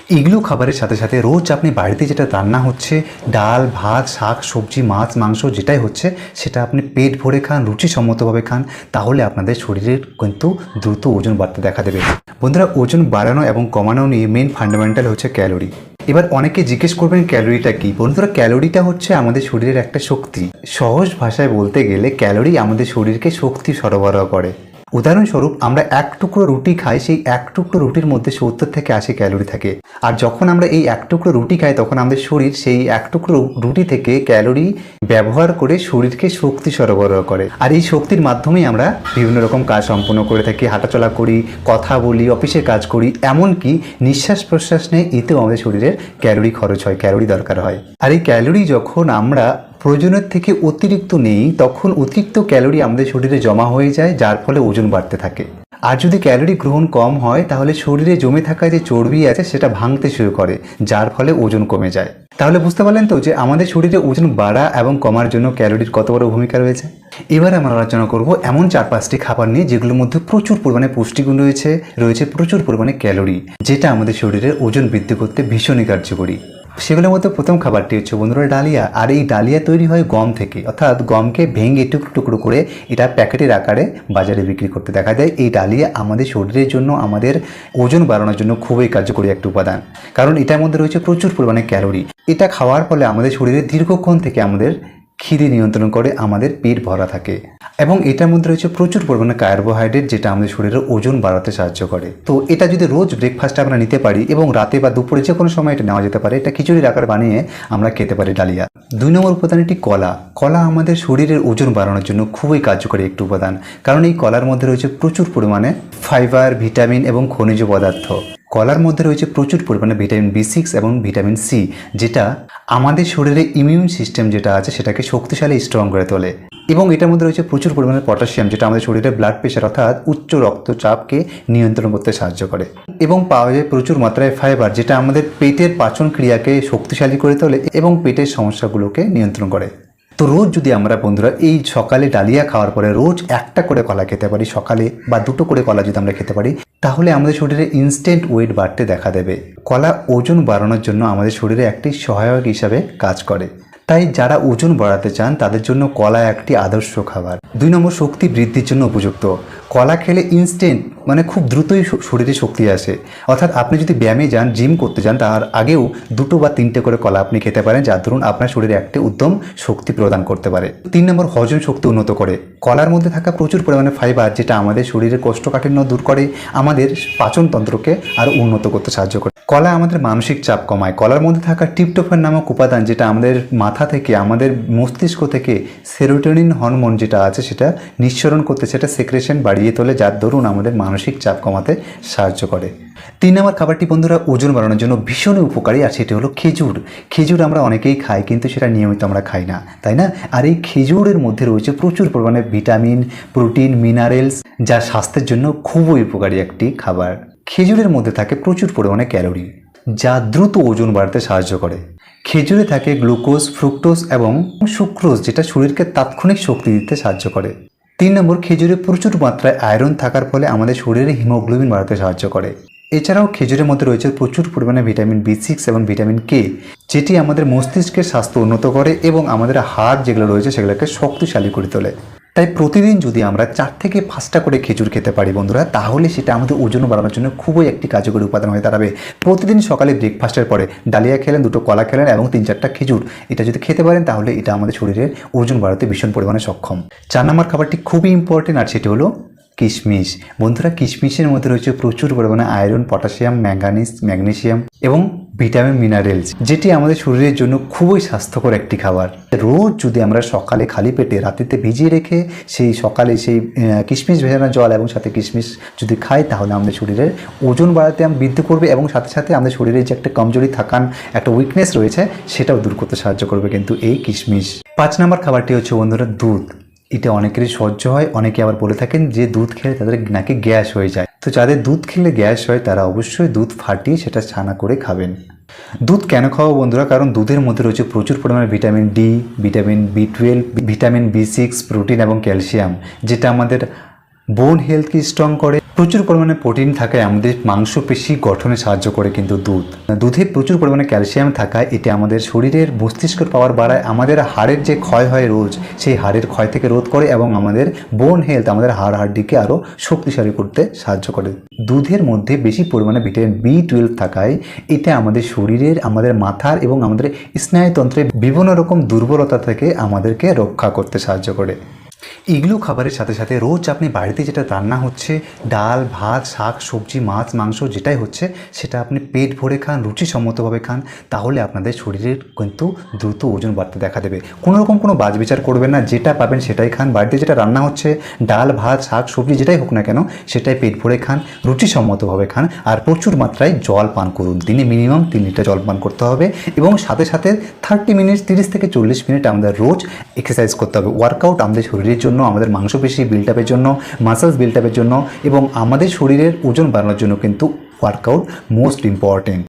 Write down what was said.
এগুলো খাবারের সাথে সাথে রোজ আপনি বাড়িতে যেটা রান্না হচ্ছে, ডাল ভাত শাক সবজি মাছ মাংস যেটাই হচ্ছে, সেটা আপনি পেট ভরে খান, রুচিসম্মতভাবে খান, তাহলে আপনাদের শরীরের কিন্তু দ্রুত ওজন বাড়তে দেখা দেবে। বন্ধুরা, ওজন বাড়ানো এবং কমানো নিয়ে মেন ফান্ডামেন্টাল হচ্ছে ক্যালোরি। এবার অনেকে জিজ্ঞেস করবেন ক্যালোরিটা কি। বন্ধুরা, ক্যালোরিটা হচ্ছে আমাদের শরীরের একটা শক্তি। সহজ ভাষায় বলতে গেলে ক্যালোরি আমাদের শরীরকে শক্তি সরবরাহ করে। উদাহরণস্বরূপ, আমরা এক টুকরো রুটি খাই, সেই এক টুকরো রুটির মধ্যে 70 থেকে 80 ক্যালোরি থাকে। আর যখন আমরা এই এক টুকরো রুটি খাই, তখন আমাদের শরীর সেই এক টুকরো রুটি থেকে ক্যালোরি ব্যবহার করে শরীরকে শক্তি সরবরাহ করে। আর এই শক্তির মাধ্যমেই আমরা বিভিন্ন রকম কাজ সম্পন্ন করে থাকি, হাঁটাচলা করি, কথা বলি, অফিসের কাজ করি, এমনকি নিঃশ্বাস প্রশ্বাস নেই, এতেও আমাদের শরীরের ক্যালোরি খরচ হয়, ক্যালোরি দরকার হয়। আর এই ক্যালোরি যখন আমরা প্রয়োজনের থেকে অতিরিক্ত নেই, তখন অতিরিক্ত ক্যালোরি আমাদের শরীরে জমা হয়ে যায়, যার ফলে ওজন বাড়তে থাকে। আর যদি ক্যালোরি গ্রহণ কম হয়, তাহলে শরীরে জমে থাকা যে চর্বি আছে সেটা ভাঙতে শুরু করে, যার ফলে ওজন কমে যায়। তাহলে বুঝতে পারলেন তো যে আমাদের শরীরে ওজন বাড়া এবং কমার জন্য ক্যালোরির কত বড় ভূমিকা রয়েছে। এবার আমরা আলোচনা করব এমন 4-5টি খাবার নিয়ে যেগুলোর মধ্যে প্রচুর পরিমাণে পুষ্টিগুণ রয়েছে প্রচুর পরিমাণে ক্যালোরি, যেটা আমাদের শরীরের ওজন বৃদ্ধি করতে ভীষণই কার্যকরী। সেগুলোর মধ্যে প্রথম খাবারটি হচ্ছে বন্ধুরা ডালিয়া। আর এই ডালিয়া তৈরি হয় গম থেকে, অর্থাৎ গমকে ভেঙে টুকরো টুকরো করে এটা প্যাকেটের আকারে বাজারে বিক্রি করতে দেখা যায়। এই ডালিয়া আমাদের শরীরের জন্য, আমাদের ওজন বাড়ানোর জন্য খুবই কার্যকরী একটা উপাদান, কারণ এটার মধ্যে রয়েছে প্রচুর পরিমাণে ক্যালোরি। এটা খাওয়ার ফলে আমাদের শরীরে দীর্ঘক্ষণ থেকে আমাদের খিদে নিয়ন্ত্রণ করে, আমাদের পেট ভরা থাকে। এবং এটার মধ্যে রয়েছে প্রচুর পরিমাণে কার্বোহাইড্রেট, যেটা আমাদের শরীরের ওজন বাড়াতে সাহায্য করে। তো এটা যদি রোজ ব্রেকফাস্টে আমরা নিতে পারি এবং রাতে বা দুপুরে যে কোনো সময় এটা নেওয়া যেতে পারে, এটা খিচুড়ির আকার বানিয়ে আমরা খেতে পারি ডালিয়া। 2 নম্বর উপাদানটি কলা। কলা আমাদের শরীরের ওজন বাড়ানোর জন্য খুবই কার্যকরী একটি উপাদান, কারণ এই কলার মধ্যে রয়েছে প্রচুর পরিমাণে ফাইবার, ভিটামিন এবং খনিজ পদার্থ। কলার মধ্যে রয়েছে প্রচুর পরিমাণে ভিটামিন B6 এবং ভিটামিন C, যেটা আমাদের শরীরে ইমিউন সিস্টেম যেটা আছে সেটাকে শক্তিশালী স্ট্রং করে তোলে। এবং এটার মধ্যে রয়েছে প্রচুর পরিমাণে পটাশিয়াম, যেটা আমাদের শরীরে ব্লাড প্রেশার অর্থাৎ উচ্চ রক্তচাপকে নিয়ন্ত্রণ করতে সাহায্য করে। এবং পাওয়া যায় প্রচুর মাত্রায় ফাইবার, যেটা আমাদের পেটের পাচন ক্রিয়াকে শক্তিশালী করে তোলে এবং পেটের সমস্যাগুলোকে নিয়ন্ত্রণ করে। তো রোজ যদি আমরা বন্ধুরা এই সকালে ডালিয়া খাওয়ার পরে রোজ একটা করে কলা খেতে পারি সকালে, বা 2টো করে কলা যদি আমরা খেতে পারি, তাহলে আমাদের শরীরে ইনস্ট্যান্ট ওয়েট বাড়তে দেখা দেবে। কলা ওজন বাড়ানোর জন্য আমাদের শরীরে একটি সহায়ক হিসাবে কাজ করে। তাই যারা ওজন বাড়াতে চান তাদের জন্য কলা একটি আদর্শ খাবার। 2 নম্বর, শক্তি বৃদ্ধির জন্য উপযুক্ত। কলা খেলে ইনস্ট্যান্ট মানে খুব দ্রুতই শরীরে শক্তি আসে। অর্থাৎ আপনি যদি ব্যায়ামে যান, জিম করতে যান, তার আগেও 2টো বা 3টে করে কলা আপনি খেতে পারেন, যার ধরুন আপনার শরীরে একটি উত্তম শক্তি প্রদান করতে পারে। 3 নম্বর, হজম শক্তি উন্নত করে। কলার মধ্যে থাকা প্রচুর পরিমাণে ফাইবার, যেটা আমাদের শরীরের কোষ্ঠকাঠিন্য দূর করে, আমাদের পাচনতন্ত্রকে আরও উন্নত করতে সাহায্য করে। কলা আমাদের মানসিক চাপ কমায়। কলার মধ্যে থাকা ট্রিপ্টোফ্যান নামক উপাদান, যেটা আমাদের মাথা থেকে, আমাদের মস্তিষ্ক থেকে সেরোটোনিন হরমোন যেটা আছে সেটা নিঃসরণ করতে, সেটা সেক্রেশন বাড়িয়ে তোলে, যার দরুন আমাদের মানসিক চাপ কমাতে সাহায্য করে। 3 নম্বর খাবারটি বন্ধুরা ওজন বাড়ানোর জন্য ভীষণই উপকারী, আর সেটি হলো খেজুর। খেজুর আমরা অনেকেই খাই, কিন্তু সেটা নিয়মিত আমরা খাই না, তাই না? আর এই খেজুরের মধ্যে রয়েছে প্রচুর পরিমাণে ভিটামিন, প্রোটিন, মিনারেলস, যা স্বাস্থ্যের জন্য খুবই উপকারী একটি খাবার। খেজুরের মধ্যে থাকে প্রচুর পরিমাণে ক্যালোরি, যা দ্রুত ওজন বাড়াতে সাহায্য করে। খেজুরে থাকে গ্লুকোজ, ফ্রুক্টোজ এবং সুক্রোজ, যেটা শরীরকে তাৎক্ষণিক শক্তি দিতে সাহায্য করে। 3 নম্বর, খেজুরে প্রচুর মাত্রায় আয়রন থাকার ফলে আমাদের শরীরে হিমোগ্লোবিন বাড়াতে সাহায্য করে। এছাড়াও খেজুরের মধ্যে রয়েছে প্রচুর পরিমাণে ভিটামিন B6 এবং ভিটামিন K, যেটি আমাদের মস্তিষ্কের স্বাস্থ্য উন্নত করে এবং আমাদের হাড় যেগুলো রয়েছে সেগুলোকে শক্তিশালী করে তোলে। তাই প্রতিদিন যদি আমরা 4 থেকে 5টা করে খেজুর খেতে পারি বন্ধুরা, তাহলে সেটা আমাদের ওজন বাড়ানোর জন্য খুবই একটি কার্যকরী উপাদান হয়ে দাঁড়াবে। প্রতিদিন সকালে ব্রেকফাস্টের পরে ডালিয়া খেলেন, 2টো কলা খেলেন এবং 3-4টা খেজুর, এটা যদি খেতে পারেন তাহলে এটা আমাদের শরীরের ওজন বাড়াতে ভীষণ পরিমাণে সক্ষম। 4 নম্বর খাবারটি খুবই ইম্পর্টেন্ট, আর সেটি হলো কিশমিশ। বন্ধুরা, কিশমিশের মধ্যে রয়েছে প্রচুর পরিমাণে আয়রন, পটাশিয়াম, ম্যাঙ্গানিজ, ম্যাগনেসিয়াম এবং ভিটামিন, মিনারেলস, যেটি আমাদের শরীরের জন্য খুবই স্বাস্থ্যকর একটি খাবার। রোজ যদি আমরা সকালে খালি পেটে রাত্রিতে ভিজিয়ে রেখে সেই সকালে সেই কিশমিশ ভেজানো জল এবং সাথে কিশমিশ যদি খাই, তাহলে আমাদের শরীরের ওজন বাড়াতে বৃদ্ধি করবে এবং সাথে সাথে আমাদের শরীরে যে একটা কমজোরি থাকান, একটা উইকনেস রয়েছে, সেটাও দূর করতে সাহায্য করবে কিন্তু এই কিশমিশ। 5 নম্বর খাবারটি হচ্ছে বন্ধুরা দুধ। এটা অনেকেরই সহ্য হয়, অনেকে আবার বলে থাকেন যে দুধ খেলে তাদের নাকি গ্যাস হয়ে যায়। তো যাদের দুধ খেলে গ্যাস হয় তারা অবশ্যই দুধ ফাটিয়ে সেটা ছানা করে খাবেন। দুধ কেন খাওয়া বন্ধুরা? কারণ দুধের মধ্যে রয়েছে প্রচুর পরিমাণে vitamin D, vitamin B12, vitamin B6, protein এবং ক্যালসিয়াম, যেটা আমাদের বোন হেলথকে স্ট্রং করে প্রচুর পরিমাণে প্রোটিন থাকায় আমাদের মাংসপেশি গঠনে সাহায্য করে কিন্তু দুধে প্রচুর পরিমাণে ক্যালসিয়াম থাকায় এটি আমাদের শরীরের মস্তিষ্কের পাওয়ার বাড়ায়, আমাদের হাড়ের যে ক্ষয় হয় রোজ সেই হাড়ের ক্ষয় থেকে রোধ করে এবং আমাদের বোন হেলথ, আমাদের হাড়কে আরও শক্তিশালী করতে সাহায্য করে। দুধের মধ্যে বেশি পরিমাণে ভিটামিন B12 থাকায় এটা আমাদের শরীরের, আমাদের মাথার এবং আমাদের স্নায়ুতন্ত্রের বিভিন্ন রকম দুর্বলতা থেকে আমাদেরকে রক্ষা করতে সাহায্য করে। এগুলো খাবারের সাথে সাথে রোজ আপনি বাড়িতে যেটা রান্না হচ্ছে, ডাল ভাত শাক সবজি মাছ মাংস যেটাই হচ্ছে সেটা আপনি পেট ভরে খান, রুচিসম্মতভাবে খান, তাহলে আপনাদের শরীরের কিন্তু দ্রুত ওজন বাড়তে দেখা দেবে। কোনো রকম কোনো বাছবিচার করবেন না, যেটা পাবেন সেটাই খান। বাড়িতে যেটা রান্না হচ্ছে ডাল ভাত শাক সবজি যেটাই হোক না কেন সেটাই পেট ভরে খান, রুচিসম্মতভাবে খান, আর প্রচুর মাত্রায় জল পান করুন। দিনে মিনিমাম 3 লিটার জল পান করতে হবে এবং সাথে সাথে 30 মিনিট 30 থেকে 40 মিনিট আমাদের রোজ এক্সারসাইজ করতে হবে। ওয়ার্কআউট আমাদের শরীরের জন্য, আমাদের মাংসপেশি বিল্ড আপের জন্য, মাসলস বিল্ড আপের জন্য এবং আমাদের শরীরের ওজন বাড়ানোর জন্য কিন্তু ওয়ার্কআউট মোস্ট ইম্পর্টেন্ট।